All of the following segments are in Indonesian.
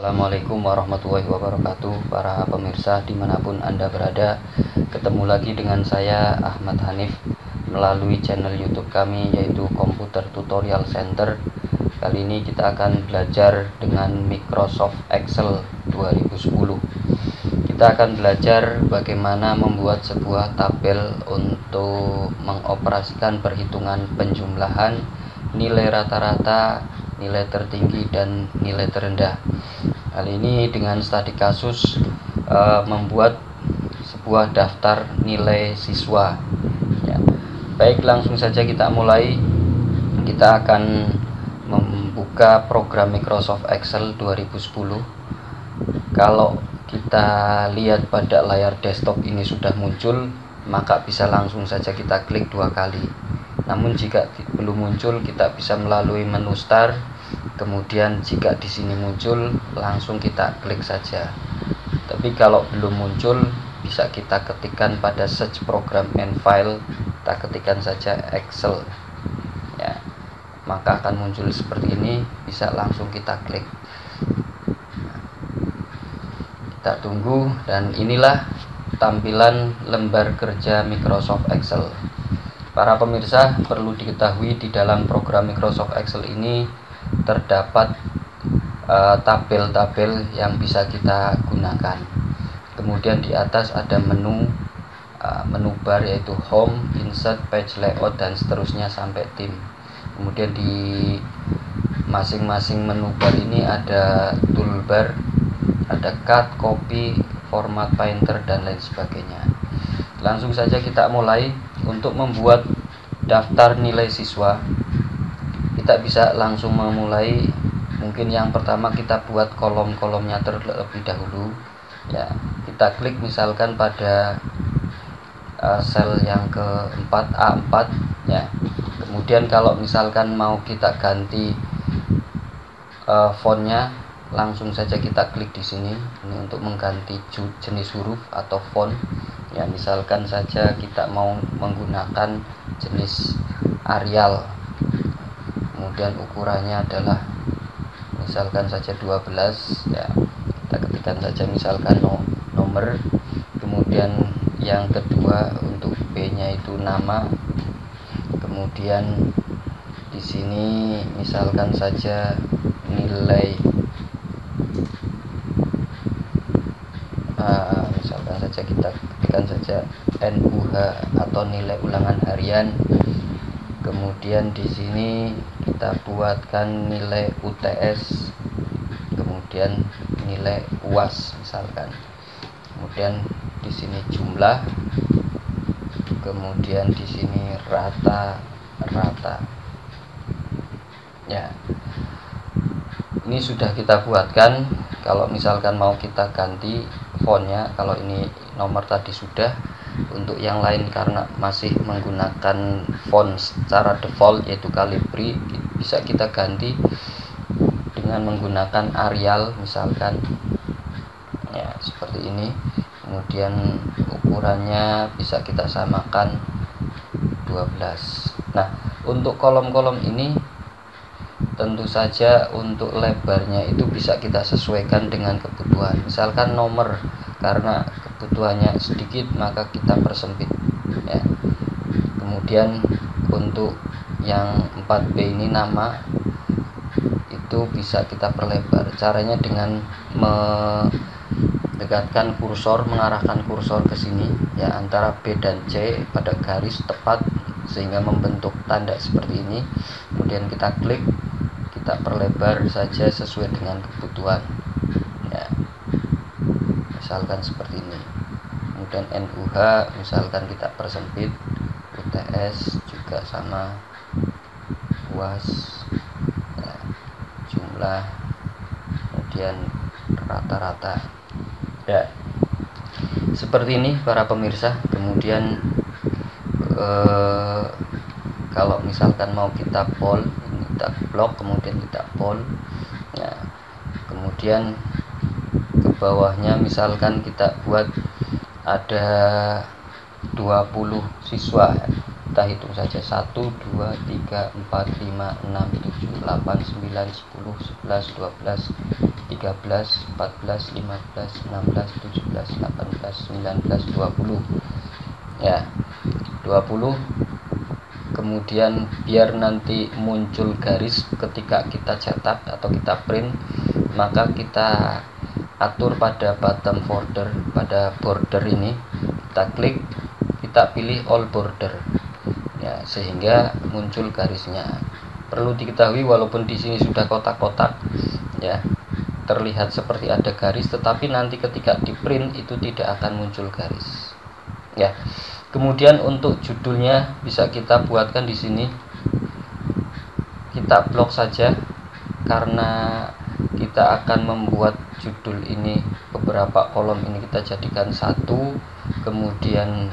Assalamualaikum warahmatullahi wabarakatuh, para pemirsa dimanapun Anda berada. Ketemu lagi dengan saya Ahmad Hanif melalui channel YouTube kami, yaitu Komputer Tutorial Center. Kali ini kita akan belajar dengan Microsoft Excel 2010. Kita akan belajar bagaimana membuat sebuah tabel untuk mengoperasikan perhitungan penjumlahan, nilai rata-rata, nilai tertinggi, dan nilai terendah. Kali ini dengan studi kasus membuat sebuah daftar nilai siswa ya. Baik, langsung saja kita mulai. Kita akan membuka program Microsoft Excel 2010. Kalau kita lihat pada layar desktop ini sudah muncul, maka bisa langsung saja kita klik 2 kali. Namun jika belum muncul, kita bisa melalui menu Start. Kemudian jika di sini muncul, langsung kita klik saja. Tapi kalau belum muncul, bisa kita ketikkan pada search program and file, kita ketikkan saja Excel ya, maka akan muncul seperti ini. Bisa langsung kita klik. Kita tunggu, dan inilah tampilan lembar kerja Microsoft Excel. Para pemirsa, perlu diketahui di dalam program Microsoft Excel ini terdapat tabel-tabel yang bisa kita gunakan. Kemudian di atas ada menu bar, yaitu Home, Insert, Page Layout, dan seterusnya sampai Theme. Kemudian di masing-masing menu bar ini ada toolbar, ada Cut, Copy, Format Painter, dan lain sebagainya. Langsung saja kita mulai. Untuk membuat daftar nilai siswa, kita bisa langsung memulai. Mungkin yang pertama kita buat kolom-kolomnya terlebih dahulu ya. Kita klik misalkan pada sel yang keempat, A4 ya. Kemudian kalau misalkan mau kita ganti fontnya, langsung saja kita klik di sini. Ini untuk mengganti jenis huruf atau font ya. Misalkan saja kita mau menggunakan jenis Arial, kemudian ukurannya adalah misalkan saja 12 ya. Kita ketikkan saja misalkan nomor. Kemudian yang kedua untuk B nya itu nama. Kemudian di sini misalkan saja nilai, misalkan saja kita ketikkan saja NUH atau nilai ulangan harian. Kemudian di sini kita buatkan nilai UTS, kemudian nilai UAS misalkan. Kemudian di sini jumlah, kemudian di sini rata-rata. Ya. Ini sudah kita buatkan. Kalau misalkan mau kita ganti fontnya, kalau ini nomor tadi sudah. Untuk yang lain, karena masih menggunakan font secara default yaitu Calibri, bisa kita ganti dengan menggunakan Arial misalkan ya, seperti ini. Kemudian ukurannya bisa kita samakan 12. Nah, untuk kolom-kolom ini tentu saja untuk lebarnya itu bisa kita sesuaikan dengan kebutuhan. Misalkan nomor, karena kebutuhannya sedikit maka kita persempit ya. Kemudian untuk yang 4B ini nama, itu bisa kita perlebar. Caranya dengan mendekatkan kursor, mengarahkan kursor ke sini ya, antara B dan C pada garis tepat sehingga membentuk tanda seperti ini. Kemudian kita klik, kita perlebar saja sesuai dengan kebutuhan ya, misalkan seperti ini. Kemudian NUH misalkan kita persempit, UTS juga sama, UAS ya, jumlah, kemudian rata-rata ya, seperti ini para pemirsa. Kemudian kalau misalkan mau kita bold, kita blok, kemudian kita bold ya. Kemudian ke bawahnya misalkan kita buat ada 20 siswa ya. Kita hitung saja 1 2 3 4 5 6 7 8 9 10 11 12 13 14 15 16 17 18 19 20 ya, 20. Kemudian biar nanti muncul garis ketika kita cetak atau kita print, maka kita atur pada bottom border, pada border ini kita klik, kita pilih all border ya, sehingga muncul garisnya. Perlu diketahui walaupun di sini sudah kotak-kotak ya, terlihat seperti ada garis, tetapi nanti ketika di print itu tidak akan muncul garis ya. Kemudian untuk judulnya bisa kita buatkan di sini, kita blok saja karena kita akan membuat judul ini beberapa kolom, ini kita jadikan satu, kemudian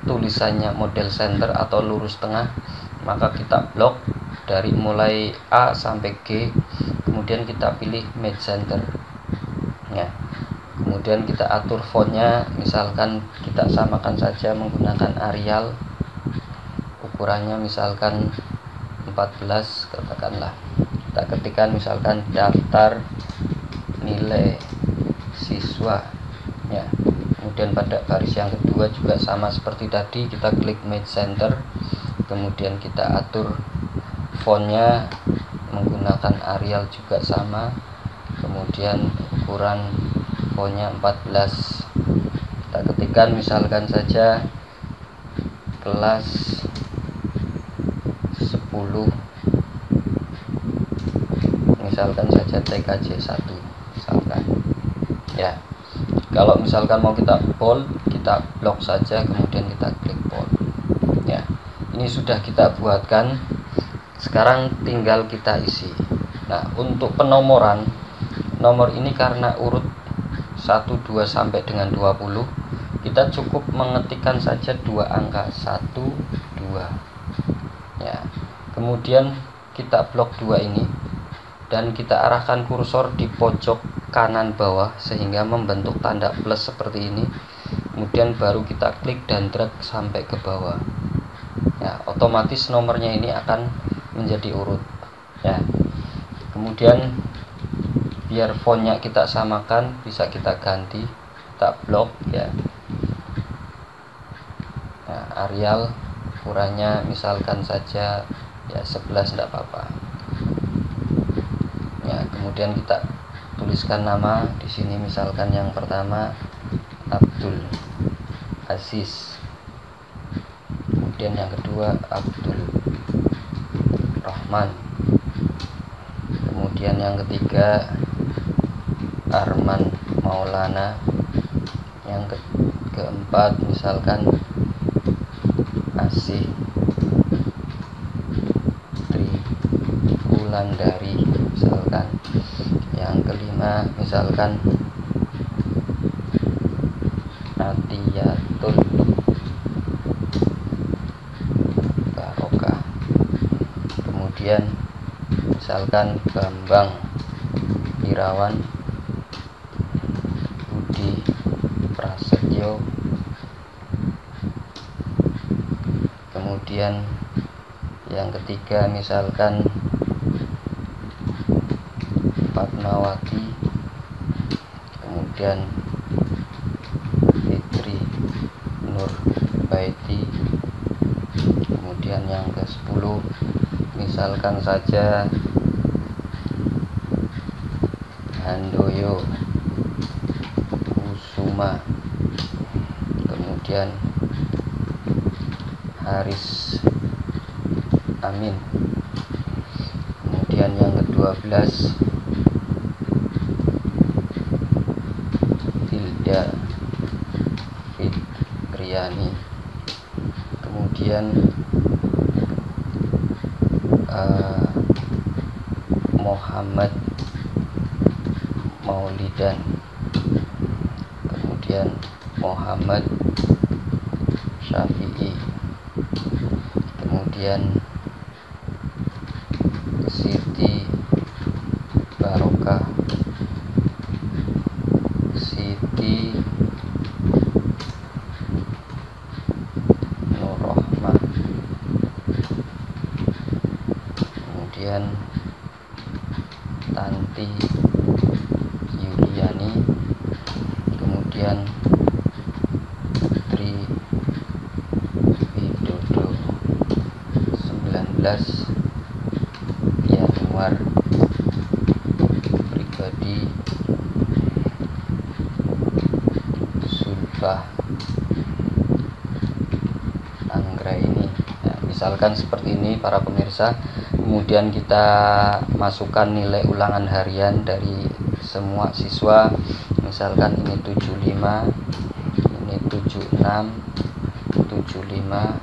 tulisannya model center atau lurus tengah, maka kita blok dari mulai A sampai G, kemudian kita pilih match center ya. Kemudian kita atur fontnya, misalkan kita samakan saja menggunakan Arial, ukurannya misalkan 14 katakanlah. Kita ketikkan misalkan daftar nilai siswa ya. Kemudian pada baris yang kedua juga sama seperti tadi, kita klik match center, kemudian kita atur fontnya menggunakan Arial juga sama, kemudian ukuran fontnya 14. Kita ketikkan misalkan saja kelas 10, misalkan saja TKJ 1 misalkan ya. Kalau misalkan mau kita bold, kita blok saja, kemudian kita klik bold ya. Ini sudah kita buatkan, sekarang tinggal kita isi. Nah, untuk penomoran, nomor ini karena urut 1, 2 sampai dengan 20, kita cukup mengetikkan saja 2 angka 1, 2 ya. Kemudian kita blok 2 ini dan kita arahkan kursor di pojok kanan bawah sehingga membentuk tanda plus seperti ini. Kemudian baru kita klik dan drag sampai ke bawah ya, otomatis nomornya ini akan menjadi urut ya. Kemudian biar fontnya kita samakan, bisa kita ganti, kita blok ya. Nah, Arial ukurannya misalkan saja ya 11, tidak apa-apa ya. Kemudian kita tuliskan nama di sini, misalkan yang pertama Abdul Aziz, kemudian yang kedua Abdul Rahman, kemudian yang ketiga Arman Maulana, yang keempat misalkan Asih Tri Wulandari misalkan, yang kelima misalkan Atiyatul Barokah, kemudian misalkan Bambang Irawan Budi Prasetyo, kemudian yang ketiga misalkan Fatmawati, kemudian Fitri Nur Baiti, kemudian yang ke-10 misalkan saja Handoyo Kusuma, kemudian Haris Amin, kemudian yang ke-12 Hilda Fitriani, kemudian Muhammad Maulidan, kemudian Muhammad Syafi'i, kemudian Siti Barokah, Siti Nurrohmah, kemudian Tanti Yuliani, kemudian Putri Widodo 19 Januar, Pribadi Sulfah Anggraini. Nah, misalkan seperti ini para pemirsa. Kemudian kita masukkan nilai ulangan harian dari semua siswa. Misalkan ini 75, ini 76, 75,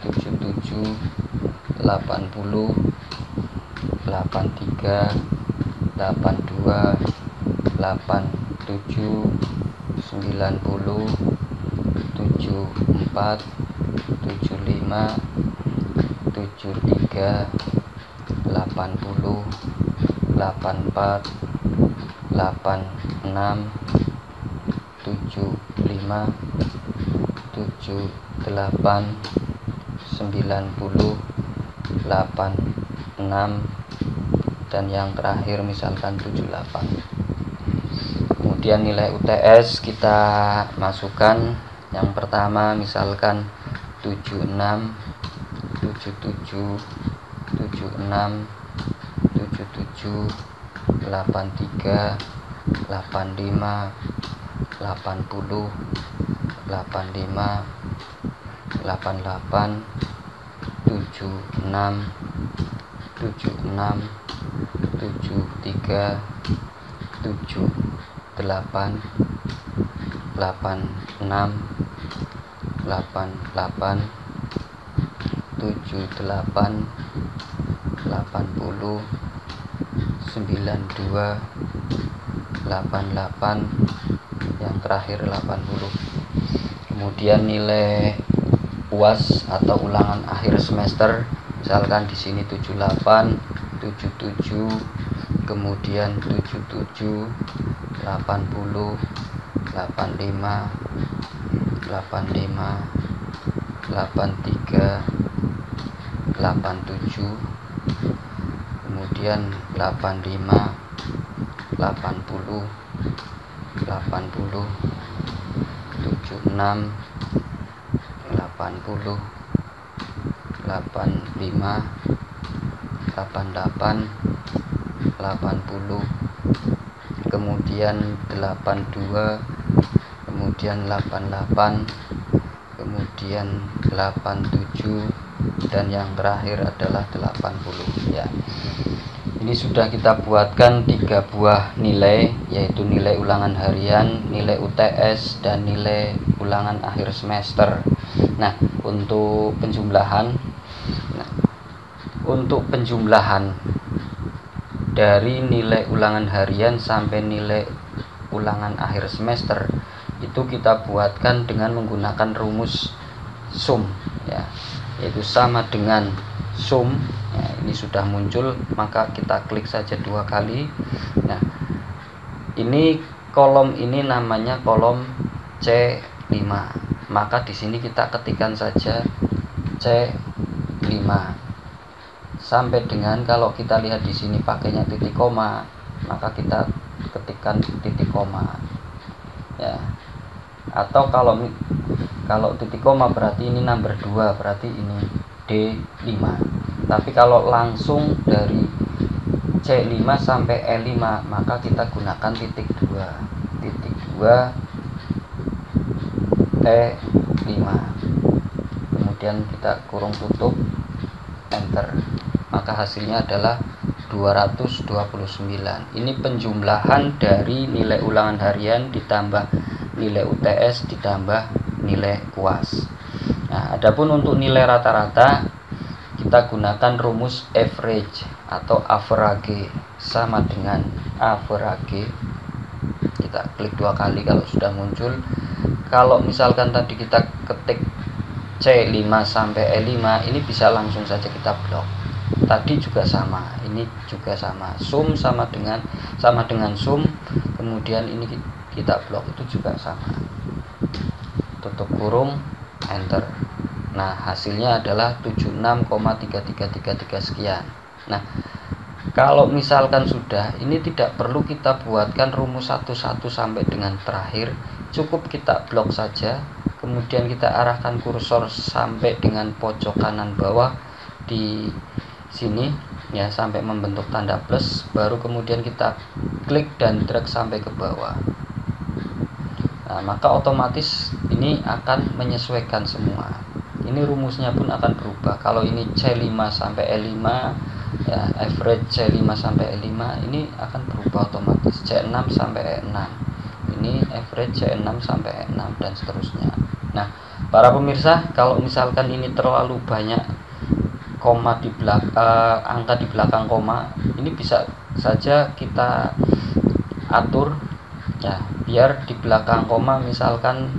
77, 80, 83, 82, 87, 90, 74, 75, 73, 80, 84, 86, 75, 78, 90, 86, dan yang terakhir misalkan 78. Kemudian nilai UTS kita masukkan. Yang pertama misalkan 76, 77, 76, 77, 83, 85, 80, 85, 88, 76, 76, 73, 78, 86, 88, 78, 80, 92, 88, yang terakhir 80. Kemudian nilai UAS atau ulangan akhir semester, misalkan di sini 78, 77, kemudian 77, 80, 85, 85, 83, 87, kemudian 85, 80, 80, 76, 80, 85, 88, 80, kemudian 82, kemudian 88, kemudian 87, dan yang terakhir adalah 80 ya. Ini sudah kita buatkan 3 buah nilai, yaitu nilai ulangan harian, nilai UTS, dan nilai ulangan akhir semester. Nah, untuk penjumlahan dari nilai ulangan harian sampai nilai ulangan akhir semester itu kita buatkan dengan menggunakan rumus sum ya, yaitu sama dengan sum. Nah, ini sudah muncul, maka kita klik saja 2 kali. Nah, ini kolom ini namanya kolom C5. Maka di sini kita ketikkan saja C5 sampai dengan, kalau kita lihat di sini pakainya titik koma, maka kita ketikkan titik koma ya. Atau kalau titik koma berarti ini number 2, berarti ini D5. Tapi kalau langsung dari C5 sampai E5, maka kita gunakan titik 2 T5, kemudian kita kurung tutup, enter, maka hasilnya adalah 229. Ini penjumlahan dari nilai ulangan harian ditambah nilai UTS ditambah nilai UAS. Nah, adapun untuk nilai rata-rata kita gunakan rumus average atau average, sama dengan average. Kita klik 2 kali kalau sudah muncul. Kalau misalkan tadi kita ketik C5 sampai E5, ini bisa langsung saja kita blok. Tadi juga sama, ini juga sama. Sum sama dengan sum, kemudian ini kita blok, itu juga sama. Tutup kurung, enter. Nah, hasilnya adalah 76,3333 sekian. Nah, kalau misalkan sudah, ini tidak perlu kita buatkan rumus satu-satu sampai dengan terakhir, cukup kita blok saja, kemudian kita arahkan kursor sampai dengan pojok kanan bawah di sini ya, sampai membentuk tanda plus, baru kemudian kita klik dan drag sampai ke bawah. Nah, maka otomatis ini akan menyesuaikan semua. Ini rumusnya pun akan berubah. Kalau ini C5 sampai E5 ya, average C5 sampai E5 ini akan berubah otomatis. C6 sampai E6 ini average C6 sampai E6 dan seterusnya. Nah, para pemirsa, kalau misalkan ini terlalu banyak koma di belakang, angka di belakang koma, ini bisa saja kita atur ya, biar di belakang koma misalkan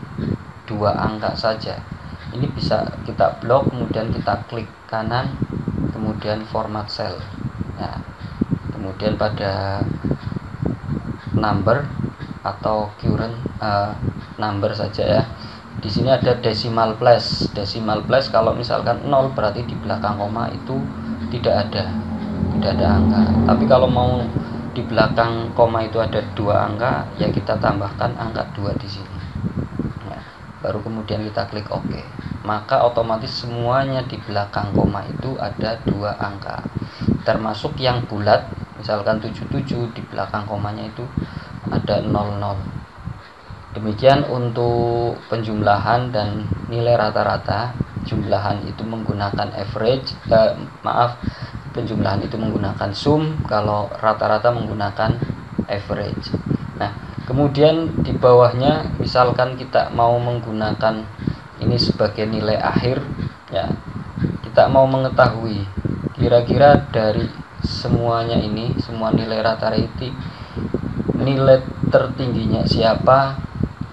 2 angka saja. Ini bisa kita blok, kemudian kita klik kanan, kemudian format cell ya, kemudian pada number atau current number saja ya. Di sini ada decimal place. Decimal place kalau misalkan 0 berarti di belakang koma itu tidak ada angka. Tapi kalau mau di belakang koma itu ada 2 angka, ya kita tambahkan angka 2 di sini. Ya, baru kemudian kita klik OK. Maka otomatis semuanya di belakang koma itu ada 2 angka. Termasuk yang bulat, misalkan 77 di belakang komanya itu ada 00. Demikian untuk penjumlahan dan nilai rata-rata. Jumlahan itu menggunakan average, penjumlahan itu menggunakan sum, kalau rata-rata menggunakan average. Nah, kemudian di bawahnya misalkan kita mau menggunakan ini sebagai nilai akhir ya, kita mau mengetahui kira-kira dari semuanya ini, semua nilai rata-rata, nilai tertingginya siapa,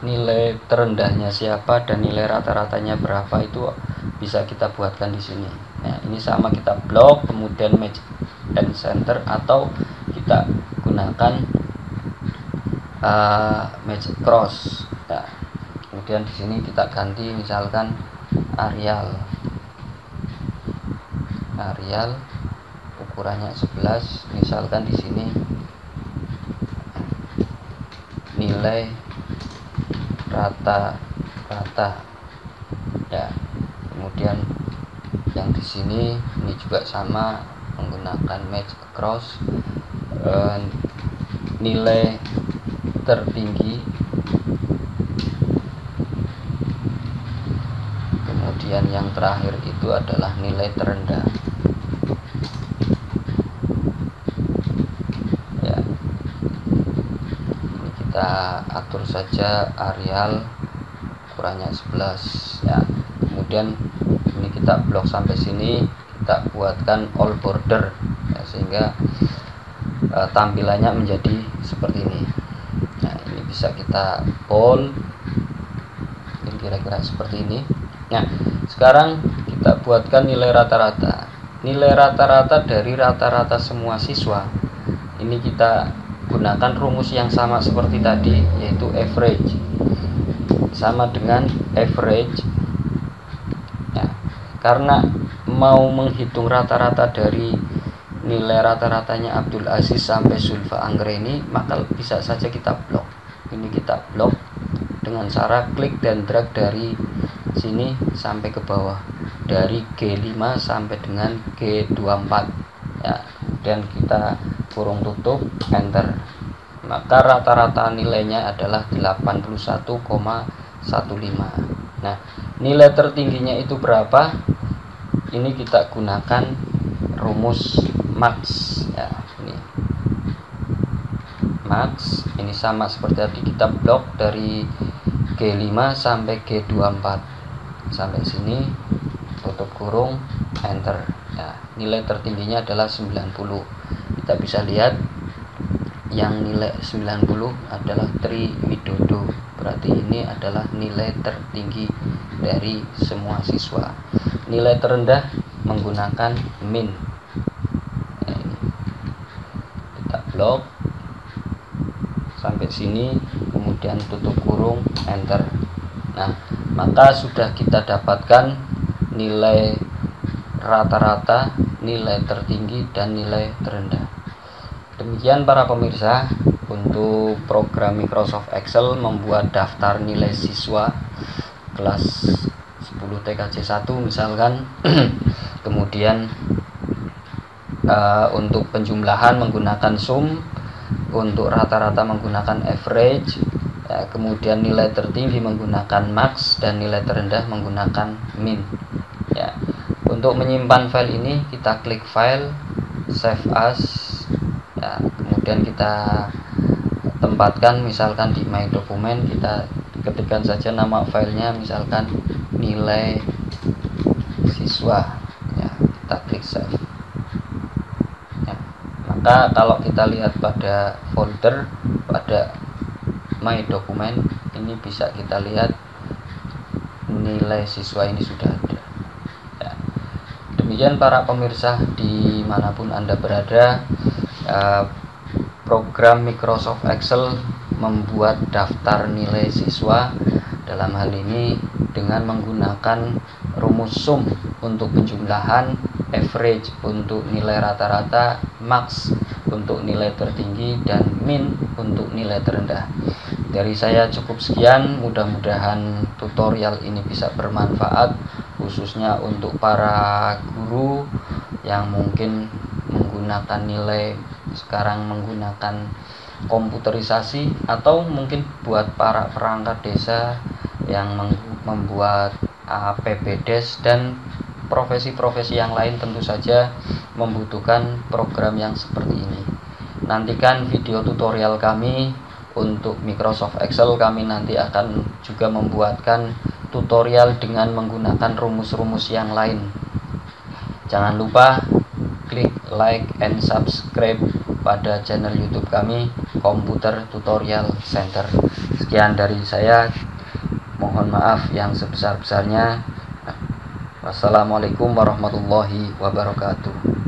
nilai terendahnya siapa, dan nilai rata-ratanya berapa, itu bisa kita buatkan di sini. Nah, ini sama kita blok, kemudian match and center, atau kita gunakan match cross. Nah, kemudian di sini kita ganti misalkan Arial ukurannya 11, misalkan di sini nilai rata-rata ya. Kemudian yang di sini ini juga sama, menggunakan match cross, nilai tertinggi, kemudian yang terakhir itu adalah nilai terendah ya. Ini kita atur saja Arial ukurannya 11 ya. Kemudian ini kita blok sampai sini, kita buatkan all border ya, sehingga tampilannya menjadi seperti ini. Nah, ini bisa kita bold, ini kira-kira seperti ini. Nah, sekarang kita buatkan nilai rata-rata. Nilai rata-rata dari rata-rata semua siswa. Ini kita gunakan rumus yang sama seperti tadi, yaitu average sama dengan average ya. Karena mau menghitung rata-rata dari nilai rata-ratanya Abdul Aziz sampai Zulfa Anggreni, maka bisa saja kita blok. Ini kita blok dengan cara klik dan drag dari sini sampai ke bawah, dari G5 sampai dengan G24 ya. Kemudian kita kurung tutup, enter. Maka rata-rata nilainya adalah 81,15. Nah, nilai tertingginya itu berapa? Ini kita gunakan rumus max ya. Ini max, ini sama seperti tadi, kita blok dari G5 sampai G24 sampai sini, tutup kurung, enter ya. Nilai tertingginya adalah 90. Kita bisa lihat yang nilai 90 adalah Tri Widodo, berarti ini adalah nilai tertinggi dari semua siswa. Nilai terendah menggunakan min. Nah, ini kita blok sampai sini, kemudian tutup kurung, enter. Nah, maka sudah kita dapatkan nilai rata-rata, nilai tertinggi, dan nilai terendah. Demikian para pemirsa, untuk program Microsoft Excel membuat daftar nilai siswa kelas 10 TKJ 1 misalkan. Kemudian untuk penjumlahan menggunakan sum, untuk rata-rata menggunakan average, kemudian nilai tertinggi menggunakan max, dan nilai terendah menggunakan min. Untuk menyimpan file ini kita klik file, save as, kemudian kita tempatkan misalkan di my dokumen, kita ketikkan saja nama filenya misalkan nilai siswa, kita klik save. Maka kalau kita lihat pada folder, pada my dokumen ini bisa kita lihat nilai siswa ini sudah ada. Demikian para pemirsa dimanapun Anda berada, program Microsoft Excel membuat daftar nilai siswa, dalam hal ini dengan menggunakan rumus sum untuk penjumlahan, average untuk nilai rata-rata, max untuk nilai tertinggi, dan min untuk nilai terendah. Dari saya cukup sekian, mudah-mudahan tutorial ini bisa bermanfaat, khususnya untuk para guru yang mungkin menggunakan nilai sekarang menggunakan komputerisasi, atau mungkin buat para perangkat desa yang membuat PPDes dan profesi-profesi yang lain tentu saja membutuhkan program yang seperti ini. Nantikan video tutorial kami untuk Microsoft Excel. Kami nanti akan juga membuatkan tutorial dengan menggunakan rumus-rumus yang lain. Jangan lupa klik like and subscribe pada channel YouTube kami, Komputer Tutorial Center. Sekian dari saya, mohon maaf yang sebesar-besarnya. Wassalamualaikum warahmatullahi wabarakatuh.